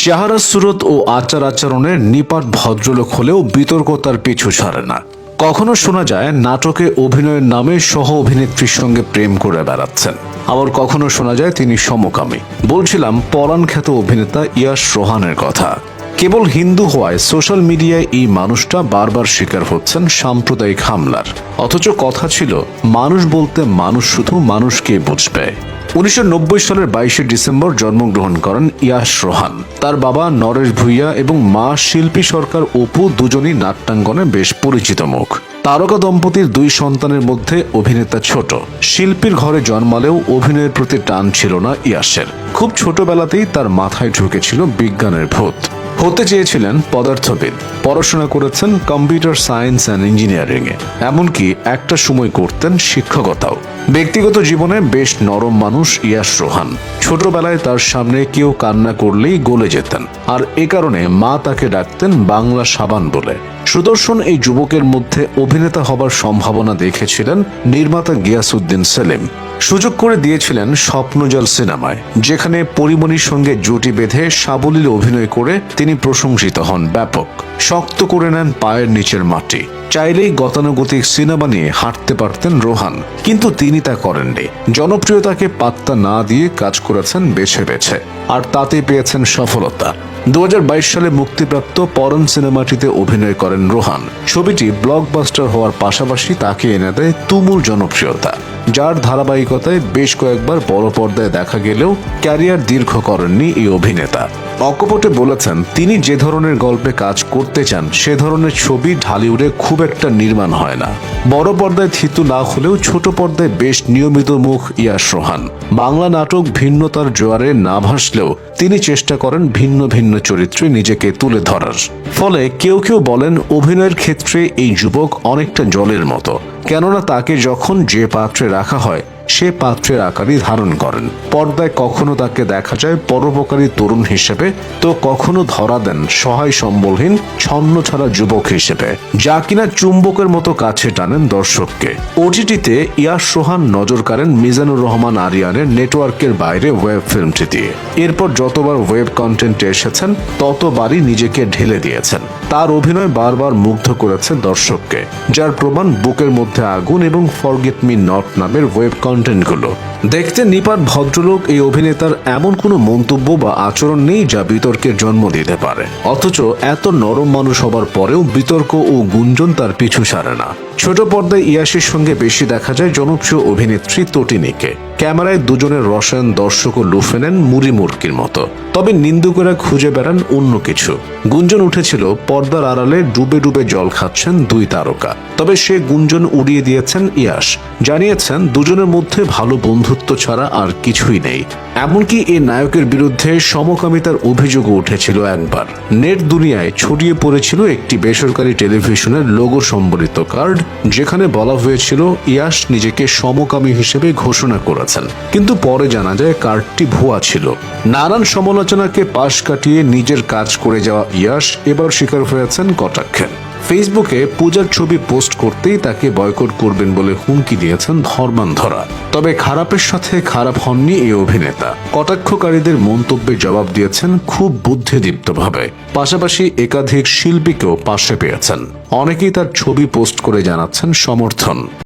চেহারা সুরত ও আচার আচরণে নিপাট ভদ্রলোক হলেও বিতর্ক তার পিছু ছাড়ে না। কখনো শোনা যায় নাটকে অভিনয়ের নামে সহ অভিনেত্রীর সঙ্গে প্রেম করে বেড়াচ্ছেন, আবার কখনো শোনা যায় তিনি সমকামী। বলছিলাম পরাণ খ্যাত অভিনেতা ইয়াশ রোহানের কথা। কেবল হিন্দু হওয়ায় সোশ্যাল মিডিয়ায় এই মানুষটা বারবার শিকার হচ্ছেন সাম্প্রদায়িক হামলার। অথচ কথা ছিল মানুষ বলতে মানুষ শুধু মানুষকে বুঝবে। 1990 সালের 22শে ডিসেম্বর জন্মগ্রহণ করেন ইয়াশ রোহান। তার বাবা নরেশ ভূঁইয়া এবং মা শিল্পী সরকার অপু দুজনই নাট্যাঙ্গনে বেশ পরিচিত মুখ। তারকা দম্পতির 2 সন্তানের মধ্যে অভিনেতা ছোট। শিল্পীর ঘরে জন্মালেও অভিনয়ের প্রতি টান ছিল না ইয়াশের। খুব ছোটবেলাতেই তার মাথায় ঢুকেছিল বিজ্ঞানের ভূত। হতে চেয়েছিলেন পদার্থবিদ, পড়াশোনা করেছেন কম্পিউটার সায়েন্স অ্যান্ড ইঞ্জিনিয়ারিং এ, এমনকি একটা সময় করতেন শিক্ষকতাও। ব্যক্তিগত জীবনে বেশ নরম মানুষ ইয়াশ রোহান। ছোটবেলায় তার সামনে কেউ কান্না করলেই গলে যেতেন, আর এ কারণে মা তাকে ডাকতেন বাংলা সাবান বলে। সুদর্শন এই যুবকের মধ্যে অভিনেতা হবার সম্ভাবনা দেখেছিলেন নির্মাতা গিয়াসউদ্দিন সেলিম। সুযোগ করে দিয়েছিলেন স্বপ্নজল সিনেমায়, যেখানে পরিমণির সঙ্গে জুটি বেঁধে সাবলীল অভিনয় করে তিনি প্রশংসিত হন ব্যাপক। শক্ত করে নেন পায়ের নিচের মাটি। চাইলেই গতানুগতিক সিনেমা নিয়ে হাঁটতে পারতেন রোহান, কিন্তু তিনি তা করেননি। জনপ্রিয়তাকে পাত্তা না দিয়ে কাজ করেছেন বেছে বেছে, আর তাতে পেয়েছেন সফলতা। 2022 সালে মুক্তিপ্রাপ্ত পরাণ সিনেমাটিতে অভিনয় করেন রোহান। ছবিটি ব্লকবাস্টার হওয়ার পাশাপাশি তাকে এনে দেয় তুমুল জনপ্রিয়তা, যার ধারাবাহিকতায় বেশ কয়েকবার বড় পর্দায় দেখা গেলেও ক্যারিয়ার দীর্ঘ করেননি এই অভিনেতা। অকপটে বলেছেন তিনি যে ধরনের গল্পে কাজ করতে চান সে ধরনের ছবি ঢালিউডে খুব একটা নির্মাণ হয় না। বড় পর্দায় থিতু না হলেও ছোট পর্দায় বেশ নিয়মিত মুখ ইয়াশ রোহান। বাংলা নাটক ভিন্নতার জোয়ারে না ভাসলেও তিনি চেষ্টা করেন ভিন্ন ভিন্ন চরিত্রে নিজেকে তুলে ধরার। ফলে কেউ কেউ বলেন অভিনয়ের ক্ষেত্রে এই যুবক অনেকটা জলের মতো, কেননা তাকে যখন যে পাত্রে রাখা হয় সে পাত্রের আকারই ধারণ করেন। পর্দায় কখনো তাকে দেখা যায় পরোপকারী তরুণ হিসেবে, তো কখনো ধরা দেন সহায় সম্বলহীন ছন্ন ছাড়া যুবক হিসেবে, যা কিনা চুম্বকের মতো কাছে টানেন দর্শককে। ওটিটিতে ইয়াশ রোহান নজর কাড়েন মিজানুর রহমান আরিয়ানের নেটওয়ার্কের বাইরে ওয়েব ফিল্মটি দিয়ে। এরপর যতবার ওয়েব কন্টেন্টে এসেছেন ততবারই নিজেকে ঢেলে দিয়েছেন। তার অভিনয় বারবার মুগ্ধ করেছে দর্শককে, যার প্রমাণ বুকের মধ্যে আগুন এবং ফরগেট মি নট নামের ওয়েব কন্টেন্টগুলো। দেখতে নিপাট ভদ্রলোক এই অভিনেতার এমন কোনো মন্তব্য বা আচরণ নেই যা বিতর্কের জন্ম দিতে পারে। অথচ এত নরম মানুষ হবার পরেও বিতর্ক ও গুঞ্জন তার পিছু ছাড়ে না। ছোট পর্দায় ইয়াশের সঙ্গে বেশি দেখা যায় জনপ্রিয় অভিনেত্রী তটিনীকে। ক্যামেরায় দুজনের রসায়ন দর্শকও লুফে নেন মুড়ি মুরকির মতো। তবে নিন্দুকেরা খুঁজে বেড়ান অন্য কিছু। গুঞ্জন উঠেছিল পর্দার আড়ালে ডুবে ডুবে জল খাচ্ছেন 2 তারকা। তবে সে গুঞ্জন উড়িয়ে দিয়েছেন ইয়াশ, জানিয়েছেন দুজনের মধ্যে ভালো বন্ধুত্ব ছাড়া আর কিছুই নেই। এমনকি এই নায়কের বিরুদ্ধে সমকামিতার অভিযোগও উঠেছিল একবার। নেট দুনিয়ায় ছড়িয়ে পড়েছিল একটি বেসরকারি টেলিভিশনের লোগো সম্বলিত কার্ড, যেখানে বলা হয়েছিল ইয়াশ নিজেকে সমকামী হিসেবে ঘোষণা করেছেন, কিন্তু পরে জানা যায় কার্ডটি ভুয়া ছিল। নানান সমালোচনাকে পাশ কাটিয়ে নিজের কাজ করে যাওয়া ইয়াশ এবার শিকার হয়েছেন কটাক্ষের। ফেসবুকে পূজার ছবি পোস্ট করতেই তাকে বয়কট করবেন বলে হুমকি দিয়েছেন ধর্মান্ধরা। তবে খারাপের সাথে খারাপ হননি এই অভিনেতা। কটাক্ষকারীদের মন্তব্যের জবাব দিয়েছেন খুব বুদ্ধিদীপ্তভাবে। পাশাপাশি একাধিক শিল্পীকেও পাশে পেয়েছেন। অনেকেই তার ছবি পোস্ট করে জানাচ্ছেন সমর্থন।